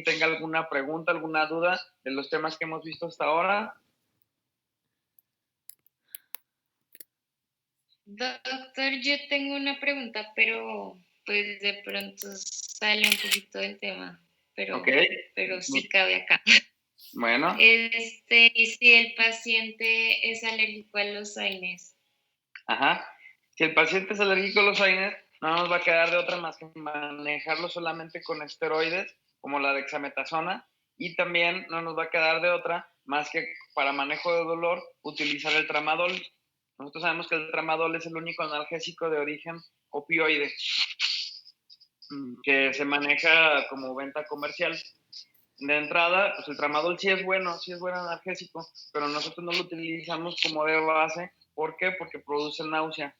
tenga alguna pregunta, alguna duda de los temas que hemos visto hasta ahora. Doctor, yo tengo una pregunta, pero pues de pronto sale un poquito del tema, pero sí cabe acá. Bueno. ¿Y si el paciente es alérgico a los AINES? Ajá. Si el paciente es alérgico a los AINES, no nos va a quedar de otra más que manejarlo solamente con esteroides, como la dexametasona, y también no nos va a quedar de otra más que para manejo de dolor utilizar el tramadol. Nosotros sabemos que el tramadol es el único analgésico de origen opioide que se maneja como venta comercial. De entrada, pues el tramadol sí es buen analgésico, pero nosotros no lo utilizamos como de base. ¿Por qué? Porque produce náusea.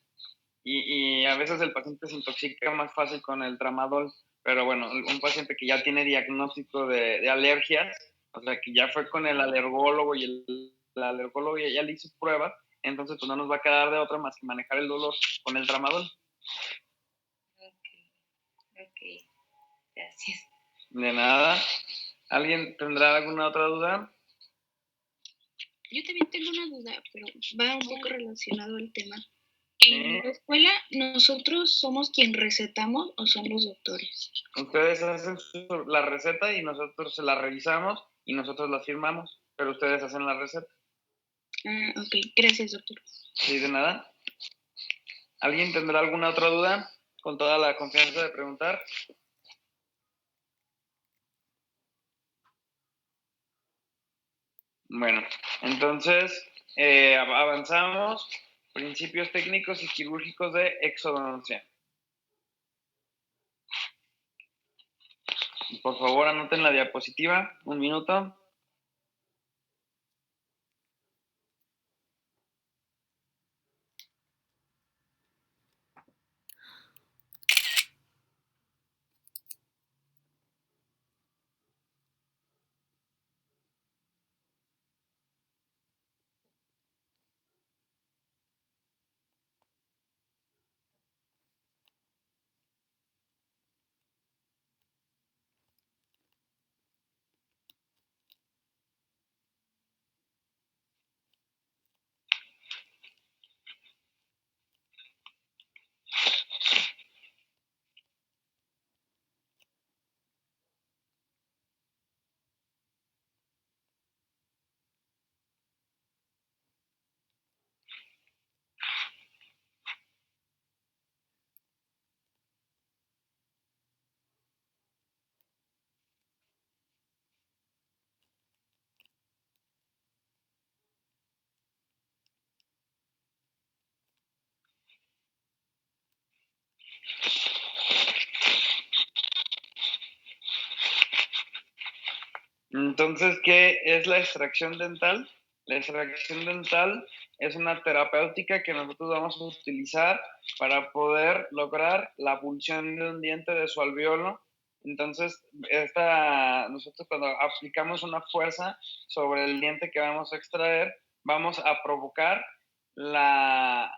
Y a veces el paciente se intoxica más fácil con el tramadol, pero bueno, un paciente que ya tiene diagnóstico de alergias, o sea, que ya fue con el alergólogo y el alergólogo ya le hizo pruebas, entonces pues no nos va a quedar de otra más que manejar el dolor con el tramadol. Ok, gracias. De nada. ¿Alguien tendrá alguna otra duda? Yo también tengo una duda, pero va un poco relacionado al tema. Sí. ¿En la escuela nosotros somos quien recetamos o son los doctores? Ustedes hacen la receta y nosotros se la revisamos y nosotros la firmamos, pero ustedes hacen la receta. Ah, ok. Gracias, doctor. Sí, de nada. ¿Alguien tendrá alguna otra duda? Con toda la confianza de preguntar. Bueno, entonces avanzamos. Principios técnicos y quirúrgicos de exodoncia. Por favor, anoten la diapositiva. Un minuto. Entonces, ¿qué es la extracción dental? La extracción dental es una terapéutica que nosotros vamos a utilizar para poder lograr la punción de un diente de su alveolo. Entonces, nosotros cuando aplicamos una fuerza sobre el diente que vamos a extraer, vamos a provocar la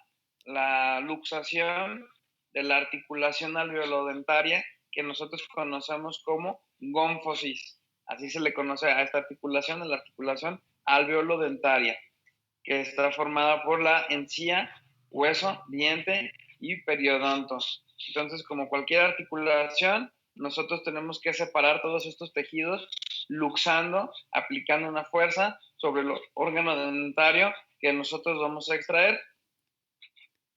luxación de la articulación alveolodentaria que nosotros conocemos como gónfosis. Así se le conoce a esta articulación, la articulación alveolodentaria, que está formada por la encía, hueso, diente y periodonto. Entonces, como cualquier articulación, nosotros tenemos que separar todos estos tejidos luxando, aplicando una fuerza sobre el órgano dentario que nosotros vamos a extraer.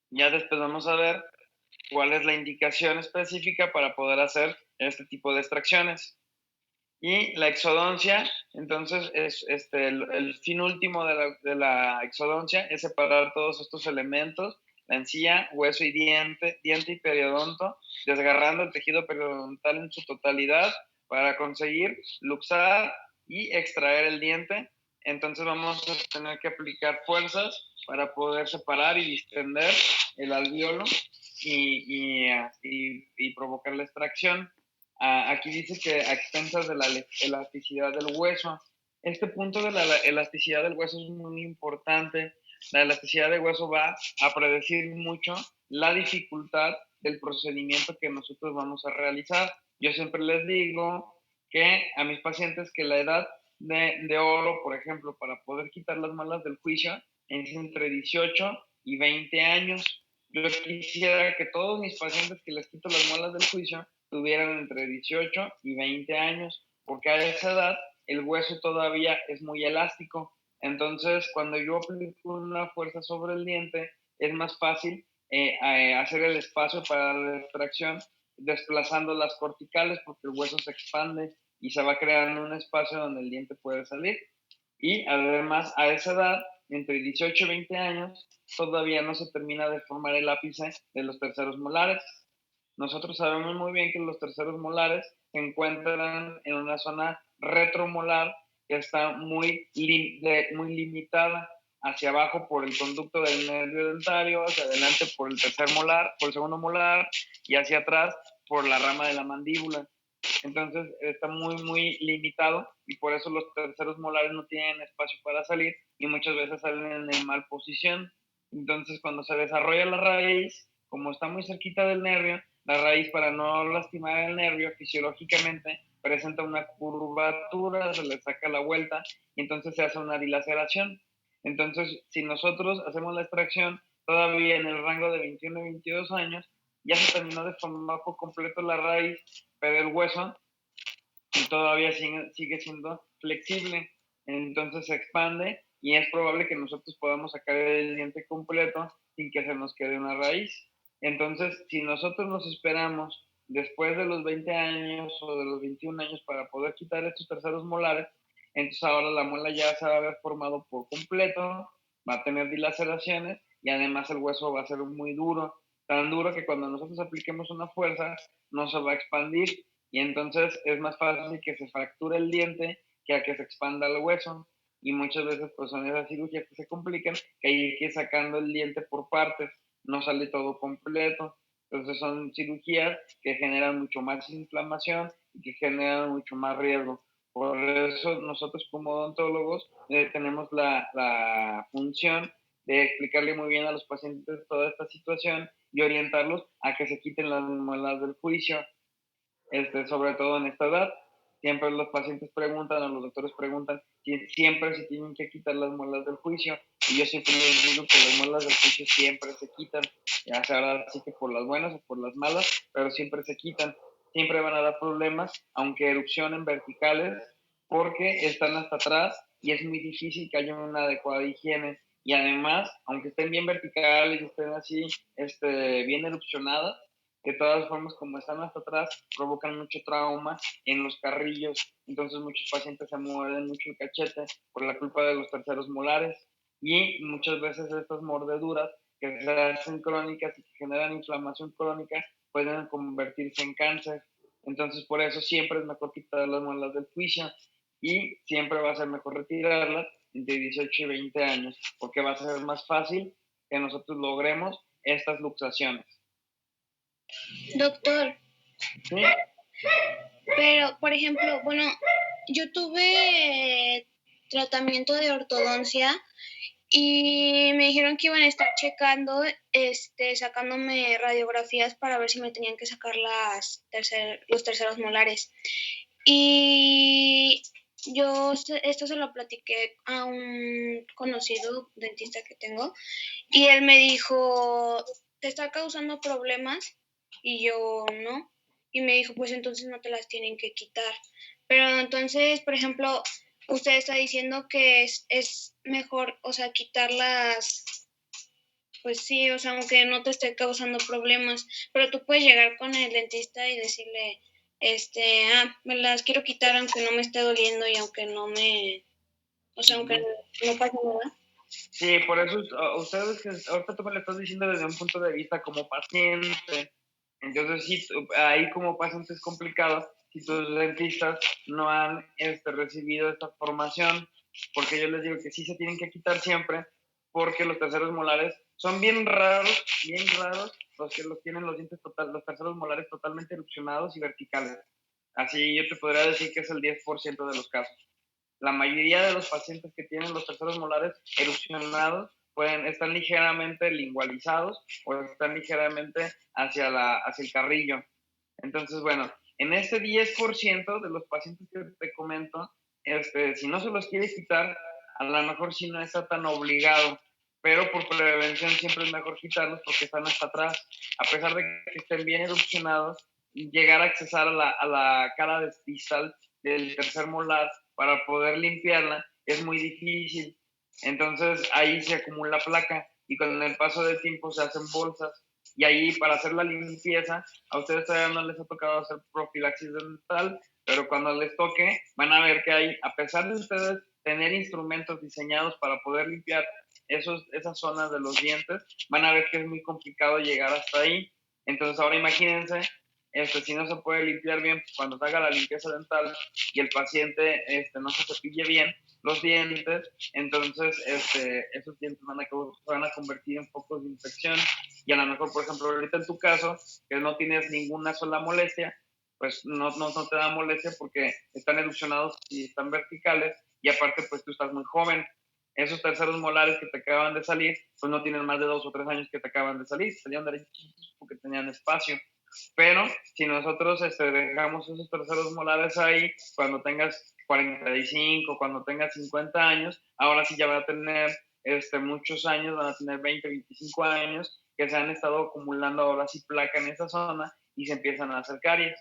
Ya después vamos a ver cuál es la indicación específica para poder hacer este tipo de extracciones. Y la exodoncia, entonces, es el fin último de la exodoncia es separar todos estos elementos, la encía, hueso y diente y periodonto, desgarrando el tejido periodontal en su totalidad para conseguir luxar y extraer el diente. Entonces vamos a tener que aplicar fuerzas para poder separar y distender el alveolo y provocar la extracción. Aquí dice que a expensas de la elasticidad del hueso. Este punto de la elasticidad del hueso es muy importante. La elasticidad del hueso va a predecir mucho la dificultad del procedimiento que nosotros vamos a realizar. Yo siempre les digo que a mis pacientes que la edad de oro, por ejemplo, para poder quitar las muelas del juicio es entre 18 y 20 años. Yo quisiera que todos mis pacientes que les quito las muelas del juicio tuvieran entre 18 y 20 años, porque a esa edad el hueso todavía es muy elástico. Entonces, cuando yo aplico una fuerza sobre el diente, es más fácil hacer el espacio para la extracción desplazando las corticales porque el hueso se expande y se va creando un espacio donde el diente puede salir. Y además, a esa edad, entre 18 y 20 años, todavía no se termina de formar el ápice de los terceros molares. Nosotros sabemos muy bien que los terceros molares se encuentran en una zona retromolar que está muy limitada hacia abajo por el conducto del nervio dentario, hacia adelante por el tercer molar, por el segundo molar y hacia atrás por la rama de la mandíbula. Entonces está muy limitado y por eso los terceros molares no tienen espacio para salir y muchas veces salen en mal posición. Entonces cuando se desarrolla la raíz, como está muy cerquita del nervio, la raíz para no lastimar el nervio fisiológicamente presenta una curvatura, se le saca la vuelta y entonces se hace una dilaceración. Entonces si nosotros hacemos la extracción todavía en el rango de 21 y 22 años, ya se terminó de formar por completo la raíz, pero el hueso todavía sigue siendo flexible, entonces se expande y es probable que nosotros podamos sacar el diente completo sin que se nos quede una raíz. Entonces, si nosotros nos esperamos después de los 20 años o de los 21 años para poder quitar estos terceros molares, entonces ahora la muela ya se va a haber formado por completo, va a tener dilaceraciones y además el hueso va a ser muy duro, tan duro que cuando nosotros apliquemos una fuerza no se va a expandir y entonces es más fácil que se fracture el diente que a que se expanda el hueso y muchas veces pues son esas cirugías que se complican que hay que ir sacando el diente por partes, no sale todo completo, entonces son cirugías que generan mucho más inflamación y que generan mucho más riesgo. Por eso nosotros como odontólogos tenemos la función de explicarle muy bien a los pacientes toda esta situación y orientarlos a que se quiten las muelas del juicio, sobre todo en esta edad. Siempre los pacientes preguntan o los doctores preguntan siempre se tienen que quitar las muelas del juicio y yo siempre les digo que las muelas del juicio siempre se quitan, ya sea así que por las buenas o por las malas, pero siempre se quitan. Siempre van a dar problemas, aunque erupcionen verticales, porque están hasta atrás y es muy difícil que haya una adecuada higiene. Y además, aunque estén bien verticales y estén así, bien erupcionadas, de todas formas, como están hasta atrás, provocan mucho trauma en los carrillos. Entonces muchos pacientes se muerden mucho el cachete por la culpa de los terceros molares. Y muchas veces estas mordeduras que se hacen crónicas y que generan inflamación crónica pueden convertirse en cáncer. Entonces por eso siempre es mejor quitar las muelas del juicio y siempre va a ser mejor retirarlas entre 18 y 20 años porque va a ser más fácil que nosotros logremos estas luxaciones. Doctor, ¿Sí? pero por ejemplo, bueno, yo tuve tratamiento de ortodoncia y me dijeron que iban a estar checando, sacándome radiografías para ver si me tenían que sacar los terceros molares. Y yo esto se lo platiqué a un conocido dentista que tengo y él me dijo, ¿te está causando problemas? Y yo, no. Y me dijo, pues entonces no te las tienen que quitar. Pero entonces, por ejemplo, usted está diciendo que es mejor, o sea, quitarlas, pues sí, o sea, aunque no te esté causando problemas, pero tú puedes llegar con el dentista y decirle, me las quiero quitar aunque no me esté doliendo y aunque no me, o sea, aunque no pase nada. Sí, por eso ustedes que ahorita tú me lo estás diciendo desde un punto de vista como paciente, entonces sí, ahí como paciente es complicado si tus dentistas no han recibido esta formación, porque yo les digo que sí se tienen que quitar siempre, porque los terceros molares son bien raros los que los tienen los dientes los terceros molares totalmente erupcionados y verticales. Así yo te podría decir que es el 10% de los casos. La mayoría de los pacientes que tienen los terceros molares erupcionados están ligeramente lingualizados o están ligeramente hacia el carrillo. Entonces, bueno, En este 10% de los pacientes que te comento, si no se los quiere quitar, a lo mejor sí no está tan obligado, pero por prevención siempre es mejor quitarlos porque están hasta atrás. A pesar de que estén bien erupcionados, llegar a accesar a la cara distal del tercer molar para poder limpiarla es muy difícil. Entonces ahí se acumula placa y con el paso del tiempo se hacen bolsas. Y ahí para hacer la limpieza, a ustedes todavía no les ha tocado hacer profilaxis dental, pero cuando les toque van a ver que hay, a pesar de ustedes tener instrumentos diseñados para poder limpiar esas zonas de los dientes, van a ver que es muy complicado llegar hasta ahí. Entonces ahora imagínense, si no se puede limpiar bien, pues cuando se haga la limpieza dental y el paciente no se cepille bien los dientes, entonces esos dientes van a convertir en focos de infección. Y a lo mejor, por ejemplo, ahorita en tu caso, que no tienes ninguna sola molestia, pues no te da molestia porque están erupcionados y están verticales, y aparte pues tú estás muy joven. Esos terceros molares que te acaban de salir, pues no tienen más de 2 o 3 años que te acaban de salir, salieron derechitos porque tenían espacio. Pero si nosotros dejamos esos terceros molares ahí, cuando tengas 45, cuando tengas 50 años, ahora sí ya va a tener muchos años, van a tener 20, 25 años, que se han estado acumulando ahora sí placa en esa zona y se empiezan a hacer caries.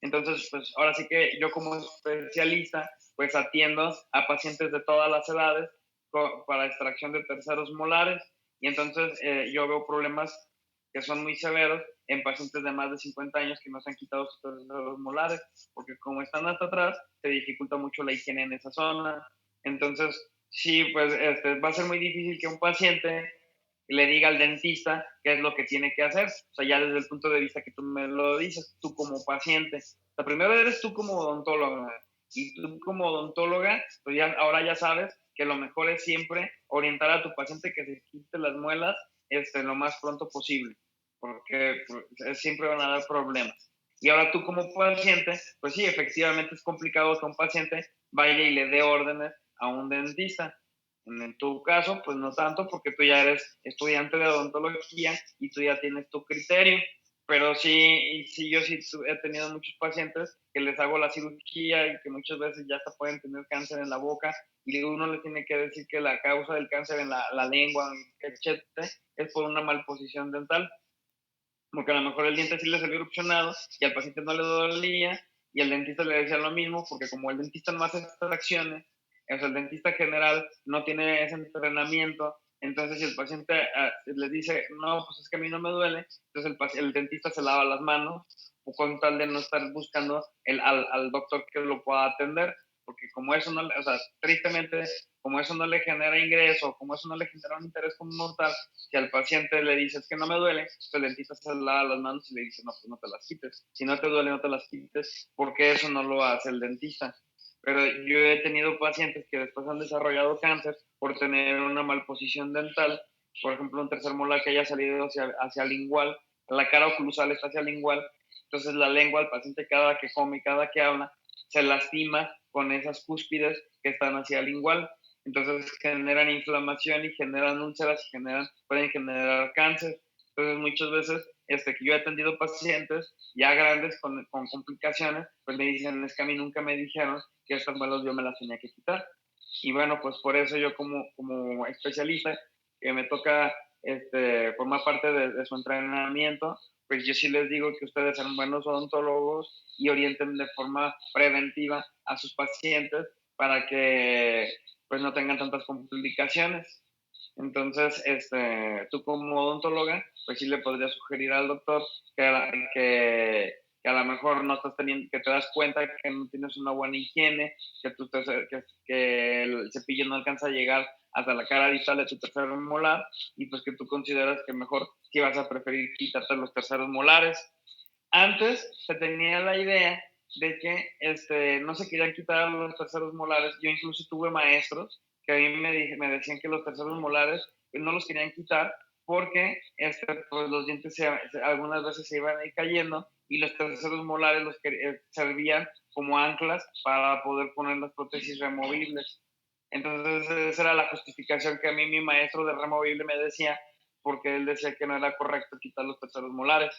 Entonces, pues ahora sí que yo como especialista, pues atiendo a pacientes de todas las edades para extracción de terceros molares, y entonces yo veo problemas que son muy severos en pacientes de más de 50 años que no se han quitado sus terceros molares, porque como están hasta atrás, se dificulta mucho la higiene en esa zona. Entonces, sí, pues va a ser muy difícil que un paciente le diga al dentista qué es lo que tiene que hacer. O sea, ya desde el punto de vista que tú me lo dices, tú como paciente. O sea, primero eres tú como odontóloga, y tú como odontóloga, pues ya, ahora ya sabes que lo mejor es siempre orientar a tu paciente que se quite las muelas lo más pronto posible, porque pues, siempre van a dar problemas. Y ahora tú como paciente, pues sí, efectivamente es complicado que un paciente vaya y le dé órdenes a un dentista. En tu caso, pues no tanto, porque tú ya eres estudiante de odontología y tú ya tienes tu criterio. Pero sí, yo sí he tenido muchos pacientes que les hago la cirugía y que muchas veces ya hasta pueden tener cáncer en la boca, y uno le tiene que decir que la causa del cáncer en la lengua, etc., es por una malposición dental. Porque a lo mejor el diente sí le salió erupcionado y al paciente no le dolía, y el dentista le decía lo mismo, porque como el dentista no hace extracciones, o sea, el dentista general no tiene ese entrenamiento, entonces si el paciente le dice, no, pues es que a mí no me duele, entonces el dentista se lava las manos, o con tal de no estar buscando al doctor que lo pueda atender, porque como eso no, o sea, tristemente, como eso no le genera ingreso, como eso no le genera un interés como tal, si al paciente le dices que no me duele, pues el dentista se lava las manos y le dice, no, pues no te las quites. Si no te duele, no te las quites, porque eso no lo hace el dentista. Pero yo he tenido pacientes que después han desarrollado cáncer por tener una malposición dental, por ejemplo, un tercer molar que haya salido hacia lingual, la cara oclusal está hacia lingual, entonces la lengua, el paciente cada que come, cada que habla, se lastima con esas cúspides que están hacia lingual. Entonces generan inflamación y generan úlceras y pueden generar cáncer. Entonces muchas veces que yo he atendido pacientes ya grandes con complicaciones, pues me dicen, es que a mí nunca me dijeron que estas muelas yo me las tenía que quitar. Y bueno, pues por eso yo como especialista, que me toca formar parte de su entrenamiento, pues yo sí les digo que ustedes sean buenos odontólogos y orienten de forma preventiva a sus pacientes para que pues no tengan tantas complicaciones. Entonces, tú como odontóloga, pues sí le podrías sugerir al doctor que a lo mejor no estás teniendo, que te das cuenta que no tienes una buena higiene, que el cepillo no alcanza a llegar hasta la cara distal de tu tercer molar, y pues que tú consideras que mejor si vas a preferir quitarte los terceros molares. Antes se tenía la idea de que no se querían quitar los terceros molares. Yo incluso tuve maestros que a mí me decían que los terceros molares no los querían quitar porque pues los dientes algunas veces se iban a ir cayendo, y los terceros molares servían como anclas para poder poner las prótesis removibles. Entonces esa era la justificación que a mí mi maestro de removible me decía, porque él decía que no era correcto quitar los terceros molares.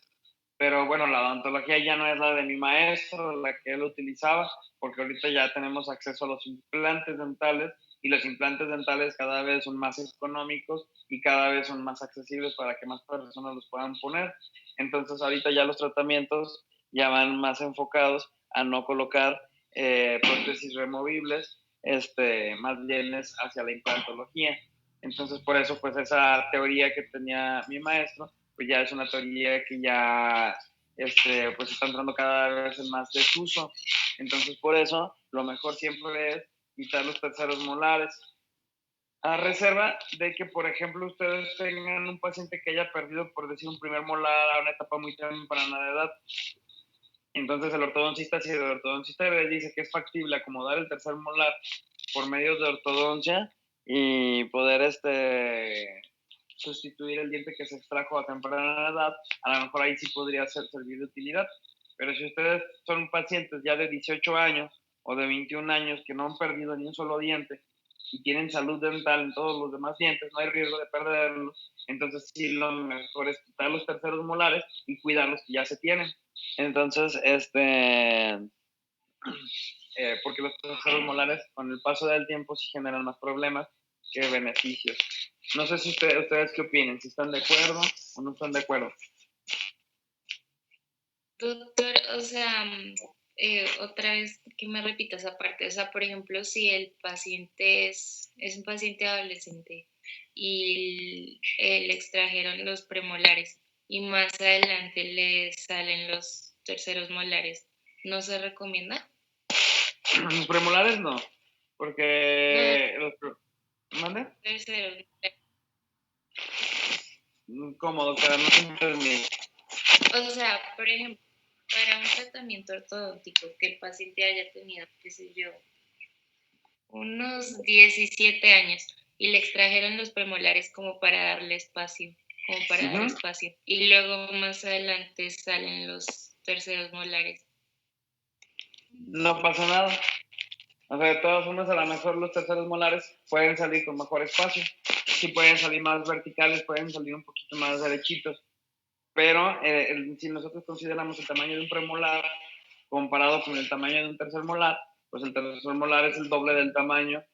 pero bueno, la odontología ya no es la de mi maestro, la que él utilizaba, porque ahorita ya tenemos acceso a los implantes dentales y los implantes dentales cada vez son más económicos y cada vez son más accesibles para que más personas los puedan poner. Entonces ahorita ya los tratamientos ya van más enfocados a no colocar prótesis removibles, más bien es hacia la implantología. Entonces por eso pues esa teoría que tenía mi maestro pues ya es una teoría que ya pues está entrando cada vez en más desuso. Entonces, por eso, lo mejor siempre es quitar los terceros molares. A reserva de que, por ejemplo, ustedes tengan un paciente que haya perdido, por decir, un primer molar a una etapa muy temprana de edad. Entonces, el ortodoncista, si el ortodoncista le dice que es factible acomodar el tercer molar por medio de ortodoncia y poder sustituir el diente que se extrajo a temprana edad, a lo mejor ahí sí podría servir de utilidad. Pero si ustedes son pacientes ya de 18 años o de 21 años que no han perdido ni un solo diente y tienen salud dental en todos los demás dientes, no hay riesgo de perderlos, entonces sí lo mejor es quitar los terceros molares y cuidar los que ya se tienen. Entonces, porque los terceros molares con el paso del tiempo sí generan más problemas que beneficios. No sé si ustedes qué opinen, si están de acuerdo o no están de acuerdo. Doctor, o sea, otra vez que me repitas aparte, o sea, por ejemplo, si el paciente es un paciente adolescente y le extrajeron los premolares y más adelante le salen los terceros molares, ¿no se recomienda? Los premolares no, porque ¿mande? Terceros. ¿Cómo, doctora? No se entendí. O sea, por ejemplo, para un tratamiento ortodóntico que el paciente haya tenido, qué sé yo, unos 17 años y le extrajeron los premolares como para darle espacio, dar espacio. Y luego más adelante salen los terceros molares. No pasa nada. O sea, de todas formas, a lo mejor los terceros molares pueden salir con mejor espacio. Sí pueden salir más verticales, pueden salir un poquito más derechitos. Pero si nosotros consideramos el tamaño de un premolar comparado con el tamaño de un tercer molar, pues el tercer molar es el doble del tamaño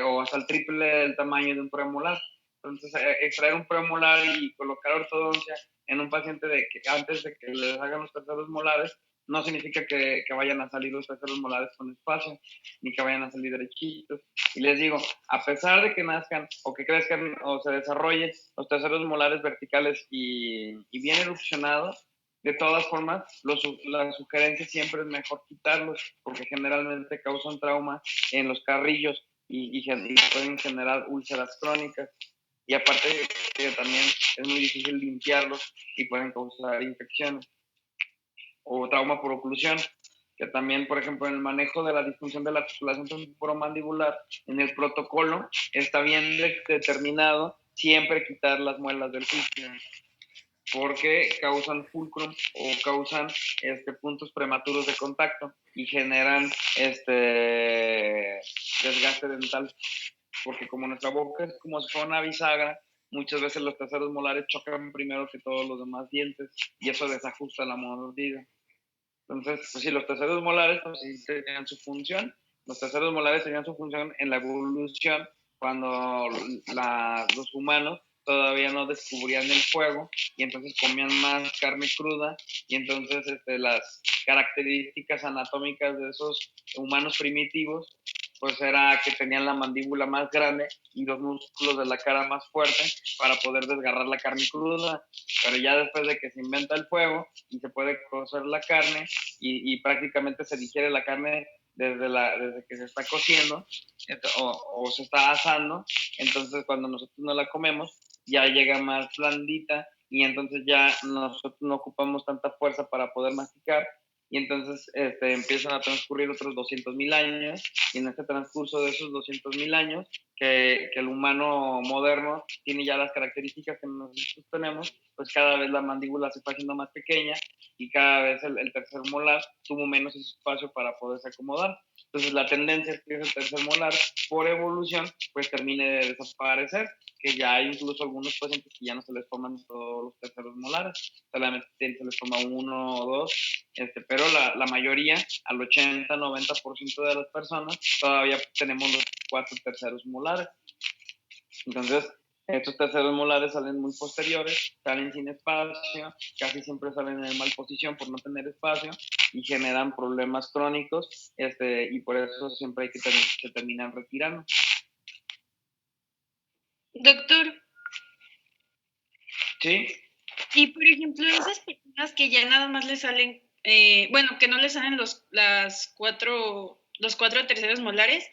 o hasta el triple del tamaño de un premolar. Entonces, extraer un premolar y colocar ortodoncia en un paciente antes de que les hagan los terceros molares, no significa que vayan a salir los terceros molares con espacio, ni que vayan a salir derechitos. Y les digo, a pesar de que nazcan o que crezcan o se desarrollen los terceros molares verticales y bien erupcionados, de todas formas, la sugerencia siempre es mejor quitarlos porque generalmente causan trauma en los carrillos y pueden generar úlceras crónicas. Y aparte que también es muy difícil limpiarlos y pueden causar infecciones o trauma por oclusión, que también, por ejemplo, en el manejo de la disfunción de la articulación temporomandibular, en el protocolo está bien determinado siempre quitar las muelas del juicio porque causan fulcrum o causan puntos prematuros de contacto y generan desgaste dental, porque como nuestra boca es como si fuera una bisagra, muchas veces los terceros molares chocan primero que todos los demás dientes y eso desajusta la mordida. Entonces, pues sí, los terceros molares pues, sí tenían su función. Los terceros molares tenían su función en la evolución cuando los humanos todavía no descubrían el fuego y entonces comían más carne cruda y entonces las características anatómicas de esos humanos primitivos pues era que tenían la mandíbula más grande y los músculos de la cara más fuertes para poder desgarrar la carne cruda. Pero ya después de que se inventa el fuego y se puede cocer la carne y prácticamente se digiere la carne desde que se está cociendo o se está asando, entonces cuando nosotros no la comemos ya llega más blandita y entonces ya nosotros no ocupamos tanta fuerza para poder masticar y entonces empiezan a transcurrir otros 200.000 años y en este transcurso de esos 200.000 años que el humano moderno tiene ya las características que nosotros tenemos, pues cada vez la mandíbula se está haciendo más pequeña y cada vez el tercer molar tuvo menos espacio para poderse acomodar. Entonces la tendencia es que ese tercer molar, por evolución, pues termine de desaparecer, que ya hay incluso algunos pacientes que ya no se les forman todos los terceros molares, solamente se les forma uno o dos, pero la mayoría, al 80-90% de las personas, todavía tenemos los 4 terceros molares. Entonces, estos terceros molares salen muy posteriores, salen sin espacio, casi siempre salen en mal posición por no tener espacio y generan problemas crónicos, y por eso siempre hay que se terminan retirando. Doctor. ¿Sí? Y por ejemplo, esas personas que ya nada más le salen, bueno, que no le salen los cuatro terceros molares,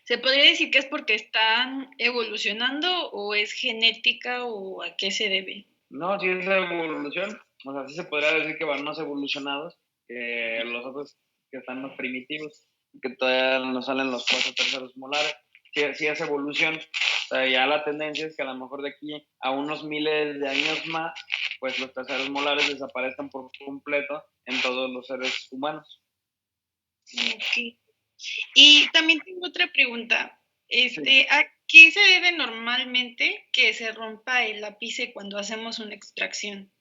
¿se podría decir que es porque están evolucionando o es genética o a qué se debe? No, sí es evolución. O sea, sí se podría decir que van más evolucionados que los otros que están más primitivos, que todavía no salen los 4 terceros molares. Sí es evolución. O sea, ya la tendencia es que a lo mejor de aquí a unos miles de años más, pues los terceros molares desaparezcan por completo en todos los seres humanos. Ok. Y también tengo otra pregunta. Sí. ¿A qué se debe normalmente que se rompa el ápice cuando hacemos una extracción?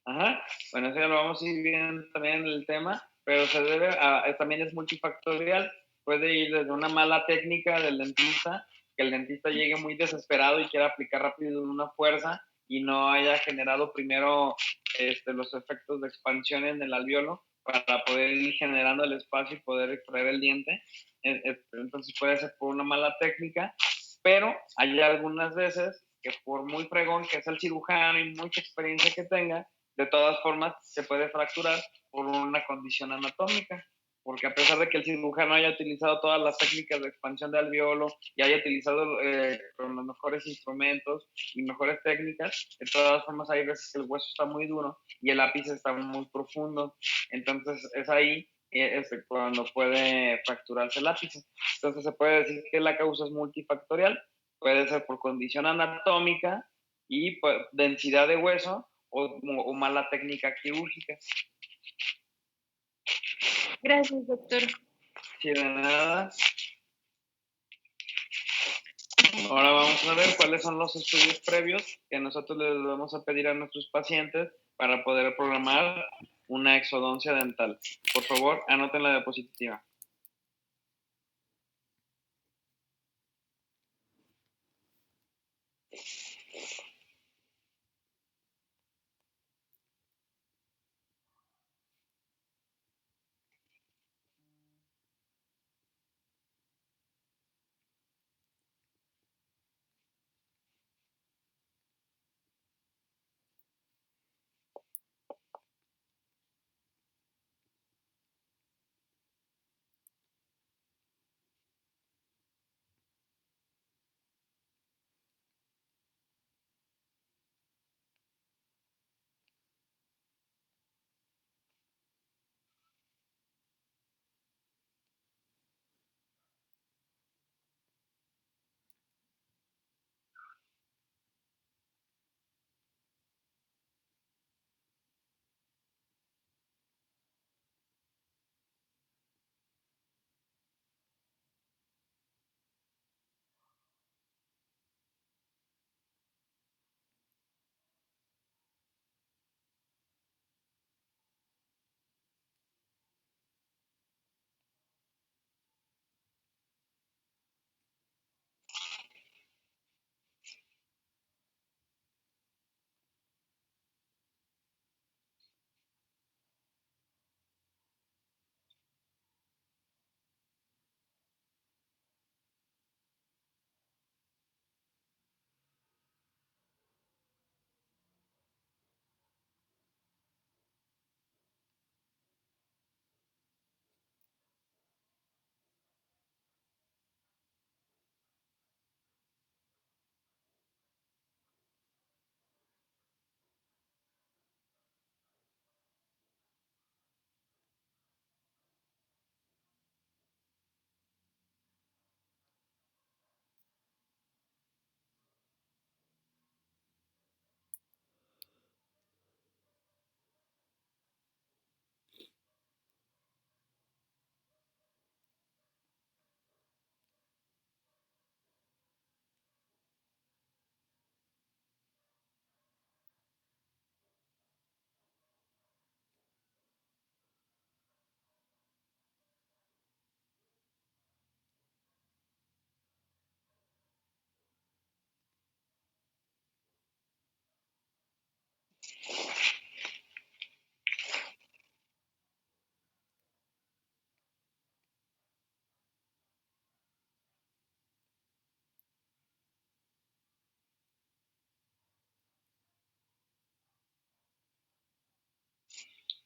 Ajá, bueno, eso ya lo vamos a ir viendo también en el tema, pero se debe también es multifactorial, puede ir desde una mala técnica del dentista, que el dentista llegue muy desesperado y quiera aplicar rápido una fuerza y no haya generado primero los efectos de expansión en el alveolo para poder ir generando el espacio y poder extraer el diente. Entonces puede ser por una mala técnica, pero hay algunas veces que por muy fregón que sea el cirujano y mucha experiencia que tenga, de todas formas se puede fracturar por una condición anatómica, porque a pesar de que el cirujano haya utilizado todas las técnicas de expansión de alveolo y haya utilizado con los mejores instrumentos y mejores técnicas, de todas formas hay veces que el hueso está muy duro y el ápice está muy profundo, entonces es ahí cuando puede fracturarse el ápice. Entonces se puede decir que la causa es multifactorial, puede ser por condición anatómica y pues, densidad de hueso o mala técnica quirúrgica. Gracias, doctor. Sí, de nada. Ahora vamos a ver cuáles son los estudios previos que nosotros les vamos a pedir a nuestros pacientes para poder programar una exodoncia dental. Por favor, anoten la diapositiva.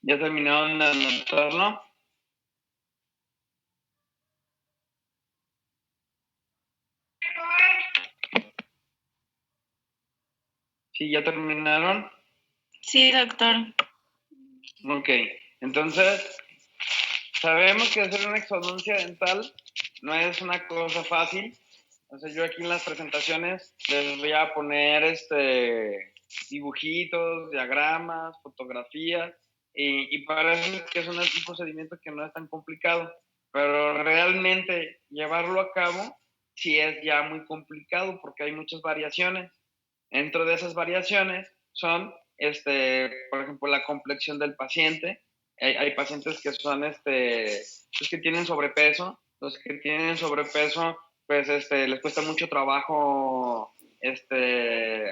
¿Ya terminaron de anotarlo? ¿Sí, ya terminaron? Sí, doctor. Ok, entonces sabemos que hacer una exodoncia dental no es una cosa fácil. O sea, yo aquí en las presentaciones les voy a poner dibujitos, diagramas, fotografías, y parece que es un procedimiento que no es tan complicado, pero realmente llevarlo a cabo sí es ya muy complicado porque hay muchas variaciones. Dentro de esas variaciones son, por ejemplo, la complexión del paciente. Hay pacientes que son, pues que tienen sobrepeso. Los que tienen sobrepeso, pues, les cuesta mucho trabajo,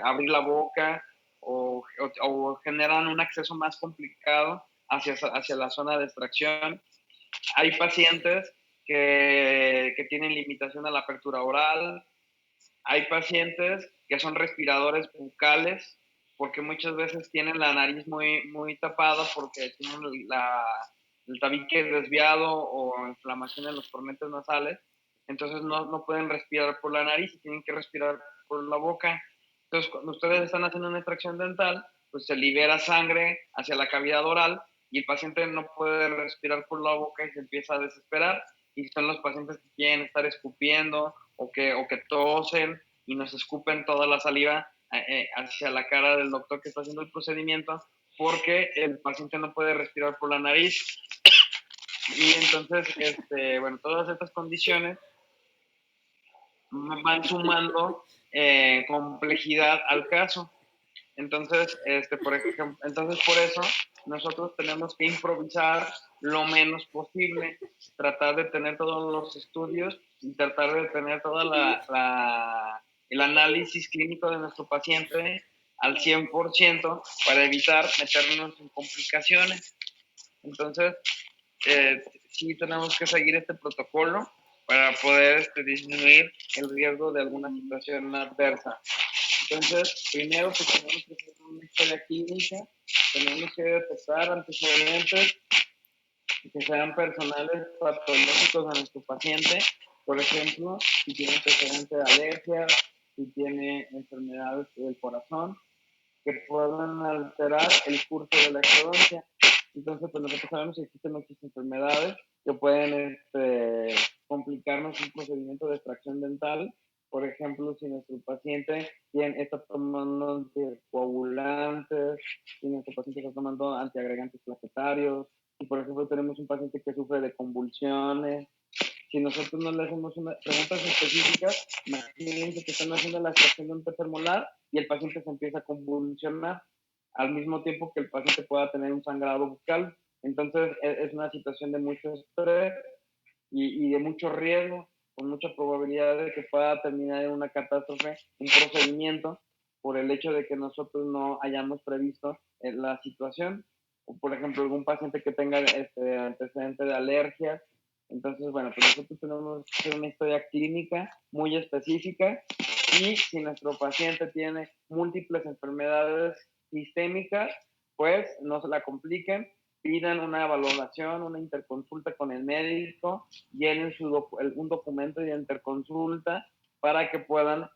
abrir la boca o generan un acceso más complicado hacia la zona de extracción. Hay pacientes que tienen limitación a la apertura oral. Hay pacientes que son respiradores bucales porque muchas veces tienen la nariz muy tapada porque tienen el tabique desviado o inflamación en los torrentes nasales. Entonces no pueden respirar por la nariz y tienen que respirar por la boca. Entonces, cuando ustedes están haciendo una extracción dental, pues se libera sangre hacia la cavidad oral y el paciente no puede respirar por la boca y se empieza a desesperar. Y son los pacientes que quieren estar escupiendo o que tosen y nos escupen toda la saliva hacia la cara del doctor que está haciendo el procedimiento porque el paciente no puede respirar por la nariz. Y entonces, bueno, todas estas condiciones van sumando complejidad al caso. Entonces, por eso nosotros tenemos que improvisar lo menos posible, tratar de tener todos los estudios y tratar de tener toda el análisis clínico de nuestro paciente al 100% para evitar meternos en complicaciones. Entonces, sí tenemos que seguir este protocolo para poder disminuir el riesgo de alguna situación adversa. Entonces, primero que tenemos que hacer una historia clínica, tenemos que detectar antecedentes que sean personales patológicos a nuestro paciente. Por ejemplo, si tiene antecedente de alergia, si tiene enfermedades del corazón, que puedan alterar el curso de la exodoncia. Entonces, pues nosotros sabemos que existen muchas enfermedades que pueden complicarnos un procedimiento de extracción dental. Por ejemplo, si nuestro paciente está tomando anticoagulantes, si nuestro paciente está tomando antiagregantes plaquetarios, si por ejemplo tenemos un paciente que sufre de convulsiones, si nosotros no le hacemos preguntas específicas, imagínense que están haciendo la extracción de un tercer molar y el paciente se empieza a convulsionar al mismo tiempo que el paciente pueda tener un sangrado bucal. Entonces es una situación de mucho estrés y de mucho riesgo, con mucha probabilidad de que pueda terminar en una catástrofe, un procedimiento, por el hecho de que nosotros no hayamos previsto la situación. O, por ejemplo, algún paciente que tenga antecedente de alergias. Entonces, bueno, pues nosotros tenemos que hacer una historia clínica muy específica y si nuestro paciente tiene múltiples enfermedades sistémicas, pues no se la compliquen, pidan una valoración, una interconsulta con el médico, llenen un documento de interconsulta para que puedan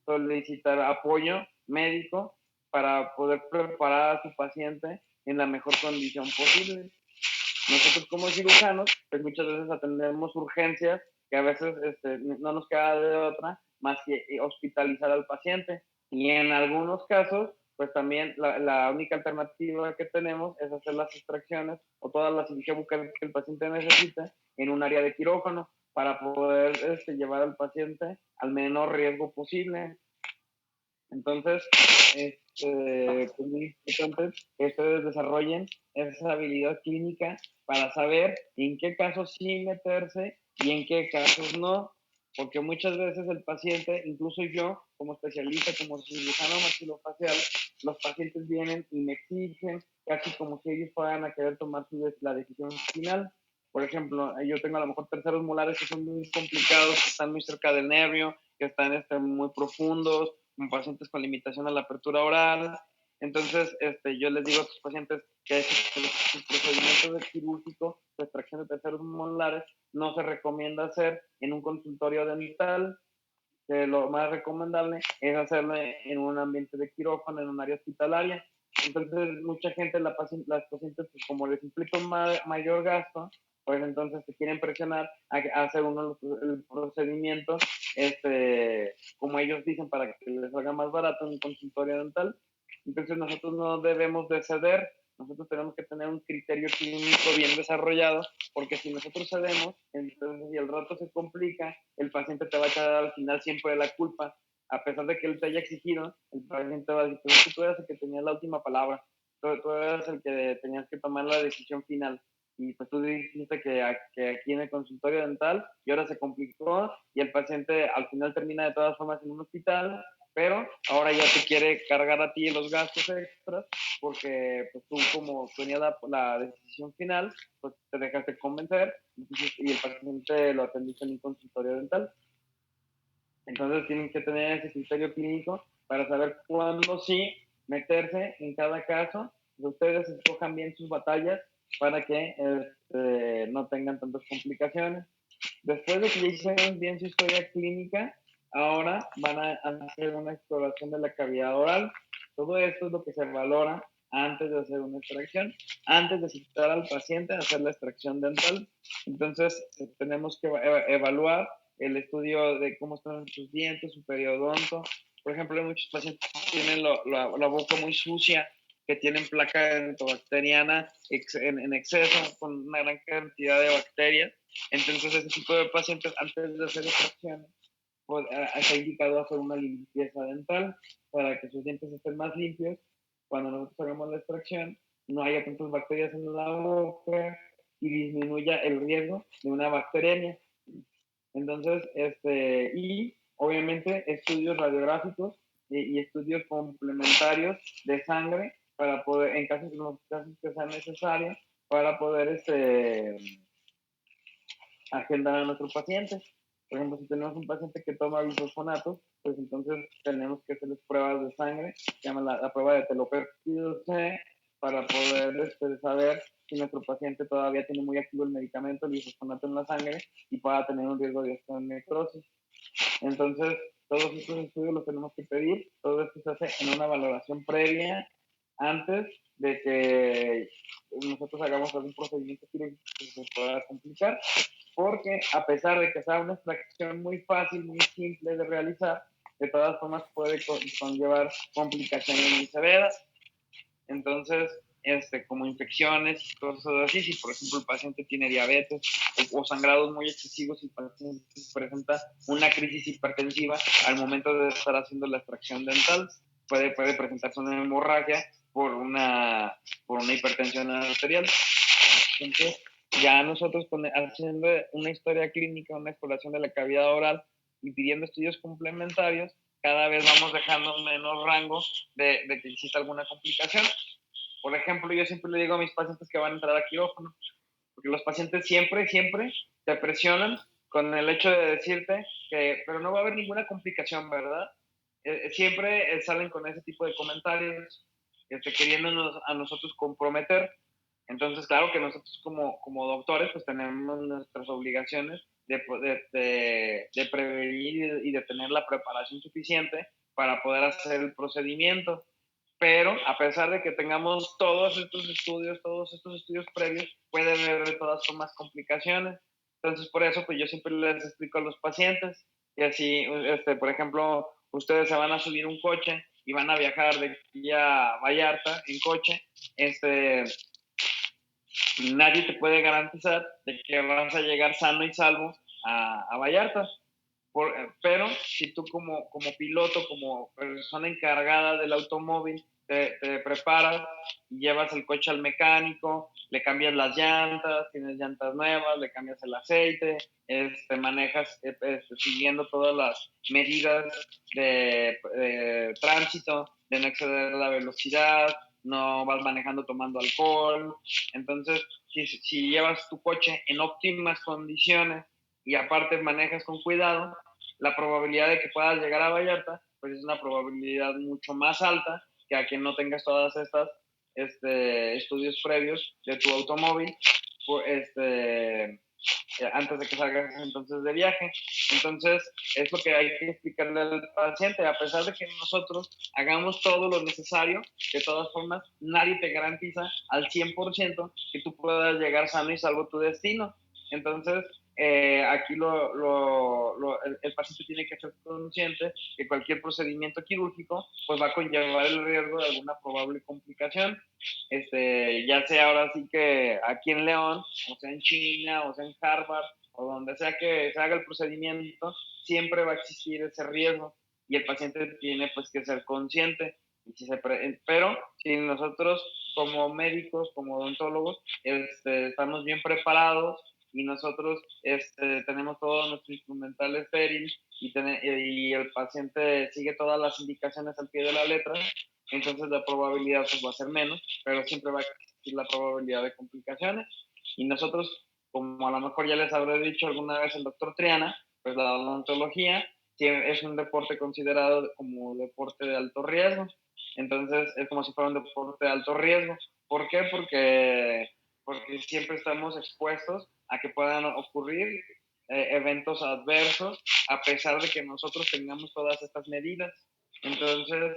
solicitar apoyo médico para poder preparar a su paciente en la mejor condición posible. Nosotros como cirujanos, pues muchas veces atendemos urgencias que a veces no nos queda de otra más que hospitalizar al paciente. Y en algunos casos, pues también la única alternativa que tenemos es hacer las extracciones o toda la cirugía bucal que el paciente necesita en un área de quirófano para poder llevar al paciente al menor riesgo posible. Entonces, pues muy importante que ustedes desarrollen esa habilidad clínica para saber en qué casos sí meterse y en qué casos no, porque muchas veces el paciente, incluso yo como especialista, como cirujano maxilofacial, los pacientes vienen y me exigen casi como si ellos fueran a querer tomar la decisión final. Por ejemplo, yo tengo a lo mejor terceros molares que son muy complicados, que están muy cerca del nervio, que están muy profundos, con pacientes con limitación a la apertura oral, Entonces, yo les digo a tus pacientes que sus procedimientos de quirúrgico de extracción de terceros molares no se recomienda hacer en un consultorio dental, que lo más recomendable es hacerlo en un ambiente de quirófano, en un área hospitalaria. Entonces, mucha gente, las pacientes, pues, como les implica un mayor gasto, pues entonces se quieren presionar a hacer el procedimiento, como ellos dicen, para que les salga más barato en un consultorio dental. Entonces, nosotros no debemos de ceder, nosotros tenemos que tener un criterio clínico bien desarrollado, porque si nosotros cedemos, entonces si el rato se complica, el paciente te va a echar al final siempre la culpa, a pesar de que él te haya exigido, el paciente va a decir, pues tú eras el que tenía la última palabra, tú eras el que tenías que tomar la decisión final. Y pues tú dijiste que aquí en el consultorio dental, y ahora se complicó, y el paciente al final termina de todas formas en un hospital, pero ahora ya te quiere cargar a ti los gastos extras, porque pues tú, como tenías la decisión final, pues te dejaste convencer, y el paciente lo atendiste en un consultorio dental. Entonces tienen que tener ese criterio clínico para saber cuándo sí meterse en cada caso. Ustedes escojan bien sus batallas para que no tengan tantas complicaciones. Después de que ya hicieron bien su historia clínica, ahora van a hacer una exploración de la cavidad oral. Todo esto es lo que se valora antes de hacer una extracción, antes de citar al paciente a hacer la extracción dental. Entonces, tenemos que evaluar el estudio de cómo están sus dientes, su periodonto. Por ejemplo, hay muchos pacientes que tienen la boca muy sucia, que tienen placa dentobacteriana en exceso, con una gran cantidad de bacterias. Entonces, ese tipo de pacientes, antes de hacer extracciones, pues, está indicado hacer una limpieza dental para que sus dientes estén más limpios. Cuando nosotros hagamos la extracción, no haya tantas bacterias en la boca y disminuya el riesgo de una bacteriemia. Entonces, y obviamente estudios radiográficos y estudios complementarios de sangre para poder, en los casos que sean necesarios, para poder agendar a nuestro paciente. Por ejemplo, si tenemos un paciente que toma bisfosfonatos, pues entonces tenemos que hacerles pruebas de sangre, se llama la prueba de telopéptido C, para poder saber si nuestro paciente todavía tiene muy activo el medicamento, el bisfosfonato en la sangre, y pueda tener un riesgo de osteonecrosis. Entonces, todos estos estudios los tenemos que pedir, todo esto se hace en una valoración previa antes de que nosotros hagamos algún procedimiento quirúrgico que se pueda complicar, porque a pesar de que sea una extracción muy fácil, muy simple de realizar, de todas formas puede conllevar complicaciones muy severas. Entonces, como infecciones y cosas así, si por ejemplo el paciente tiene diabetes o sangrados muy excesivos y el paciente presenta una crisis hipertensiva al momento de estar haciendo la extracción dental, puede presentarse una hemorragia por una hipertensión arterial. Entonces, ya nosotros haciendo una historia clínica, una exploración de la cavidad oral y pidiendo estudios complementarios, cada vez vamos dejando menos rango de que exista alguna complicación. Por ejemplo, yo siempre le digo a mis pacientes que van a entrar a quirófano, porque los pacientes siempre te presionan con el hecho de decirte que, pero no va a haber ninguna complicación, ¿verdad? Siempre salen con ese tipo de comentarios, queriéndonos a nosotros comprometer. Entonces, claro que nosotros como doctores, pues tenemos nuestras obligaciones de prevenir y de tener la preparación suficiente para poder hacer el procedimiento. Pero a pesar de que tengamos todos estos estudios previos, puede haber de todas formas complicaciones. Entonces, por eso, pues yo siempre les explico a los pacientes y así, por ejemplo, ustedes se van a subir un coche y van a viajar de aquí a Vallarta en coche, nadie te puede garantizar de que vas a llegar sano y salvo a Vallarta. Pero si tú como piloto, como persona encargada del automóvil, te preparas y llevas el coche al mecánico, le cambias las llantas, tienes llantas nuevas, le cambias el aceite, manejas siguiendo todas las medidas de tránsito, de no exceder la velocidad, no vas manejando tomando alcohol. Entonces, si llevas tu coche en óptimas condiciones y aparte manejas con cuidado, la probabilidad de que puedas llegar a Vallarta pues es una probabilidad mucho más alta que a quien no tengas todas estas estudios previos de tu automóvil, antes de que salgas entonces de viaje. Entonces, es lo que hay que explicarle al paciente, a pesar de que nosotros hagamos todo lo necesario, de todas formas, nadie te garantiza al 100% que tú puedas llegar sano y salvo a tu destino. Entonces, aquí el paciente tiene que ser consciente que cualquier procedimiento quirúrgico pues va a conllevar el riesgo de alguna probable complicación, ya sea ahora sí que aquí en León, o sea en China, o sea en Harvard, o donde sea que se haga el procedimiento, siempre va a existir ese riesgo y el paciente tiene pues que ser consciente. Pero si nosotros como médicos, como odontólogos, estamos bien preparados y nosotros tenemos todos nuestros instrumentales estéril y el paciente sigue todas las indicaciones al pie de la letra, entonces la probabilidad pues, va a ser menos, pero siempre va a existir la probabilidad de complicaciones. Y nosotros, como a lo mejor ya les habré dicho alguna vez el doctor Triana, pues la odontología es un deporte considerado como deporte de alto riesgo. Entonces es como si fuera un deporte de alto riesgo. ¿Por qué? Porque siempre estamos expuestos a que puedan ocurrir eventos adversos a pesar de que nosotros tengamos todas estas medidas. Entonces,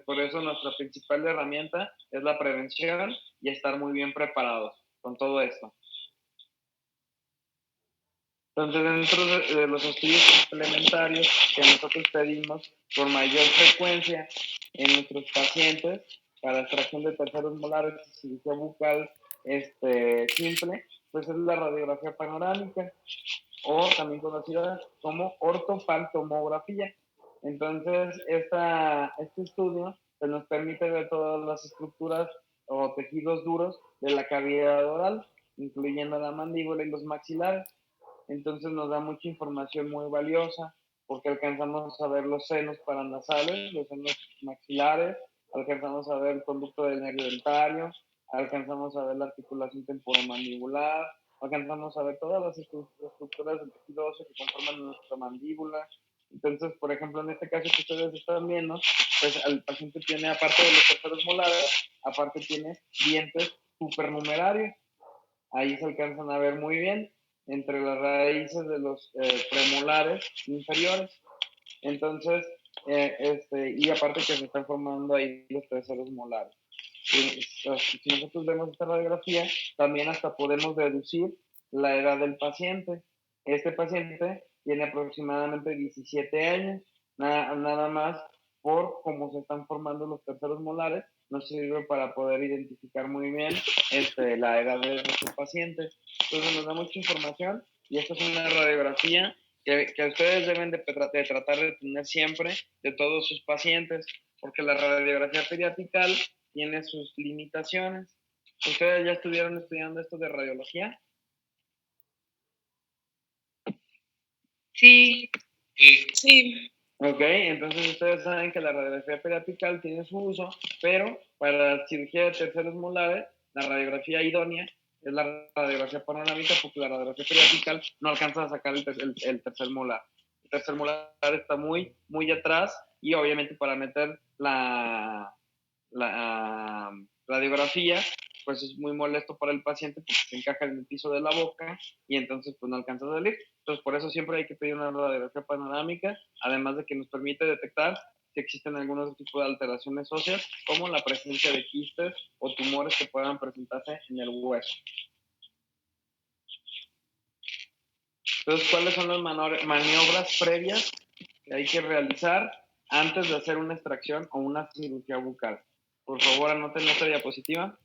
por eso nuestra principal herramienta es la prevención y estar muy bien preparados con todo esto. Entonces, dentro de los estudios complementarios que nosotros pedimos con mayor frecuencia en nuestros pacientes para extracción de terceros molares y cirugía bucal simple, pues es la radiografía panorámica o también conocida como ortopantomografía. Entonces, este estudio pues, nos permite ver todas las estructuras o tejidos duros de la cavidad oral, incluyendo la mandíbula y los maxilares. Entonces nos da mucha información muy valiosa porque alcanzamos a ver los senos paranasales, los senos maxilares, alcanzamos a ver el conducto del nervio dentario, alcanzamos a ver la articulación temporomandibular, alcanzamos a ver todas las estructuras del tejido óseo que conforman nuestra mandíbula. Entonces, por ejemplo, en este caso que ustedes están viendo, pues el paciente tiene, aparte de los terceros molares, aparte tiene dientes supernumerarios. Ahí se alcanzan a ver muy bien entre las raíces de los premolares inferiores. Entonces, y aparte que se están formando ahí los terceros molares. Si nosotros vemos esta radiografía, también hasta podemos deducir la edad del paciente. Este paciente tiene aproximadamente 17 años, nada más por cómo se están formando los terceros molares, nos sirve para poder identificar muy bien la edad de nuestro paciente. Entonces nos da mucha información y esta es una radiografía que ustedes deben de tratar de tener siempre de todos sus pacientes, porque la radiografía pediatrical tiene sus limitaciones. ¿Ustedes ya estuvieron estudiando esto de radiología? Sí. Sí. Ok, entonces ustedes saben que la radiografía pediatrical tiene su uso, pero para la cirugía de terceros molares, la radiografía idónea es la radiografía panorámica, porque la radiografía pediatrical no alcanza a sacar el tercer molar. El tercer molar está muy, muy atrás y obviamente para meter la radiografía, pues es muy molesto para el paciente porque se encaja en el piso de la boca y entonces pues no alcanza a salir. Entonces por eso siempre hay que pedir una radiografía panorámica, además de que nos permite detectar si existen algunos tipos de alteraciones óseas, como la presencia de quistes o tumores que puedan presentarse en el hueso. Entonces, ¿cuáles son las maniobras previas que hay que realizar antes de hacer una extracción o una cirugía bucal? Por favor, anoten esta diapositiva.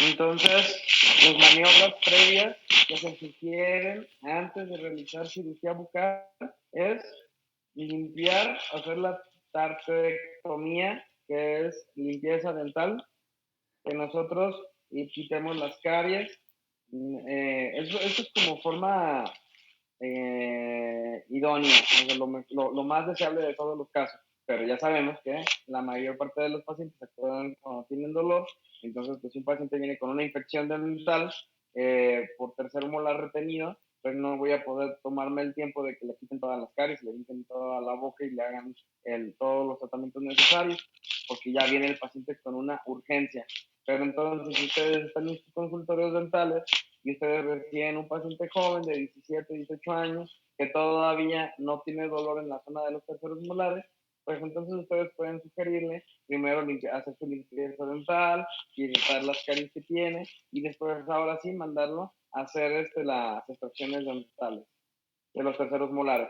Entonces, las maniobras previas que se sugieren antes de realizar cirugía bucal es limpiar, hacer la tartectomía, que es limpieza dental, que nosotros quitemos las caries. Eso es como forma idónea, o sea, lo más deseable de todos los casos. Pero ya sabemos que la mayor parte de los pacientes actúan cuando tienen dolor. Entonces, pues si un paciente viene con una infección dental por tercer molar retenido, pues no voy a poder tomarme el tiempo de que le quiten todas las caries, le quiten toda la boca y le hagan todos los tratamientos necesarios, porque ya viene el paciente con una urgencia. Pero entonces, si ustedes están en sus consultorios dentales y ustedes reciben un paciente joven de 17, 18 años que todavía no tiene dolor en la zona de los terceros molares, pues entonces ustedes pueden sugerirle primero hacer su limpieza dental, quitar las caries que tiene y después ahora sí mandarlo a hacer las extracciones dentales de los terceros molares.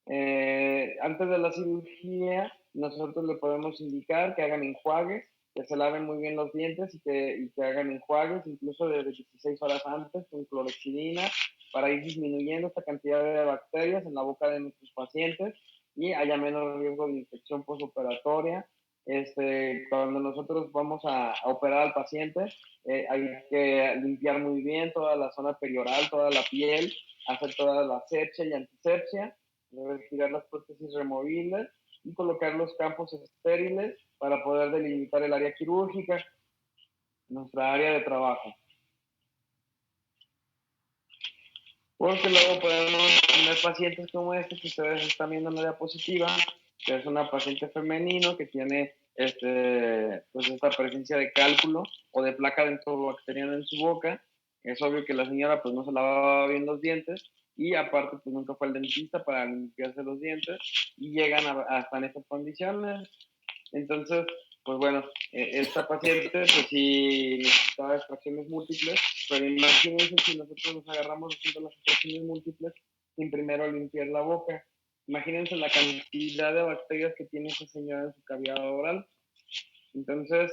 Antes de la cirugía, nosotros le podemos indicar que hagan enjuagues, que se laven muy bien los dientes y que hagan enjuagues, incluso de 16 horas antes, con clorexidina, para ir disminuyendo esta cantidad de bacterias en la boca de nuestros pacientes y haya menos riesgo de infección postoperatoria. Cuando nosotros vamos a operar al paciente, hay que limpiar muy bien toda la zona perioral, toda la piel, hacer toda la asepsia y antisepsia, retirar las prótesis removibles y colocar los campos estériles para poder delimitar el área quirúrgica, nuestra área de trabajo. Porque luego podemos tener pacientes como este que ustedes están viendo en la diapositiva, que es una paciente femenino que tiene pues esta presencia de cálculo o de placa dentobacteriana en su boca. Es obvio que la señora pues no se lavaba bien los dientes y aparte pues nunca fue al dentista para limpiarse los dientes y llegan hasta en estas condiciones. Entonces, pues bueno, esta paciente pues sí necesitaba extracciones múltiples, pero imagínense si nosotros nos agarramos haciendo las extracciones múltiples sin primero limpiar la boca. Imagínense la cantidad de bacterias que tiene esa señora en su cavidad oral. Entonces,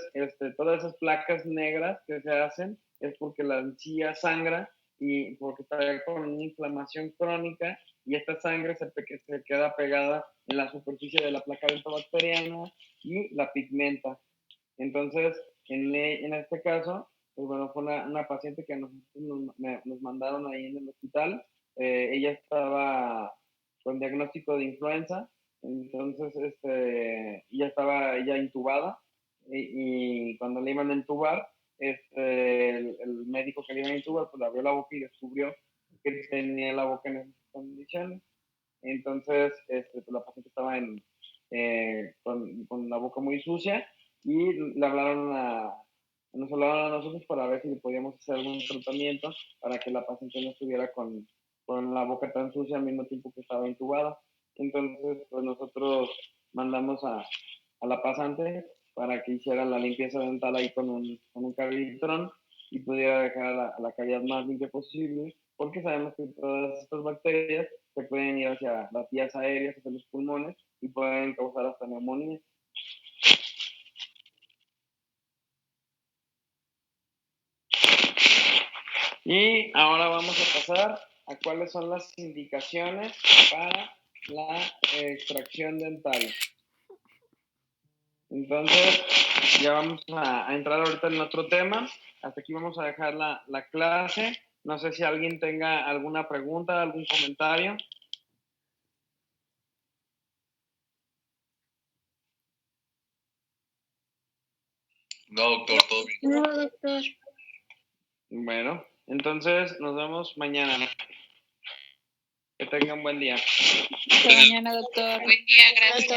todas esas placas negras que se hacen es porque la encía sangra y porque está con una inflamación crónica y esta sangre se queda pegada en la superficie de la placa dentobacteriana y la pigmenta. Entonces, en este caso, pues bueno, fue una paciente que nos mandaron ahí en el hospital. Ella estaba con diagnóstico de influenza, entonces ella estaba ya intubada y cuando le iban a intubar, el médico que le iba a intubar pues le abrió la boca y descubrió que tenía la boca en esas condiciones. Entonces, pues la paciente estaba con la boca muy sucia y le nos hablaron a nosotros para ver si le podíamos hacer algún tratamiento para que la paciente no estuviera con la boca tan sucia al mismo tiempo que estaba intubada. Entonces, pues nosotros mandamos a la pasante para que hiciera la limpieza dental ahí con un cavitrón y pudiera dejar la cavidad más limpia posible, porque sabemos que todas estas bacterias se pueden ir hacia las vías aéreas, hacia los pulmones y pueden causar hasta neumonía. Y ahora vamos a pasar a cuáles son las indicaciones para la extracción dental. Entonces, ya vamos a entrar ahorita en otro tema. Hasta aquí vamos a dejar la clase. No sé si alguien tenga alguna pregunta, algún comentario. No, doctor, todo bien. No, doctor. Bueno, entonces nos vemos mañana. Que tengan buen día. Hasta mañana, doctor. Buen día, gracias.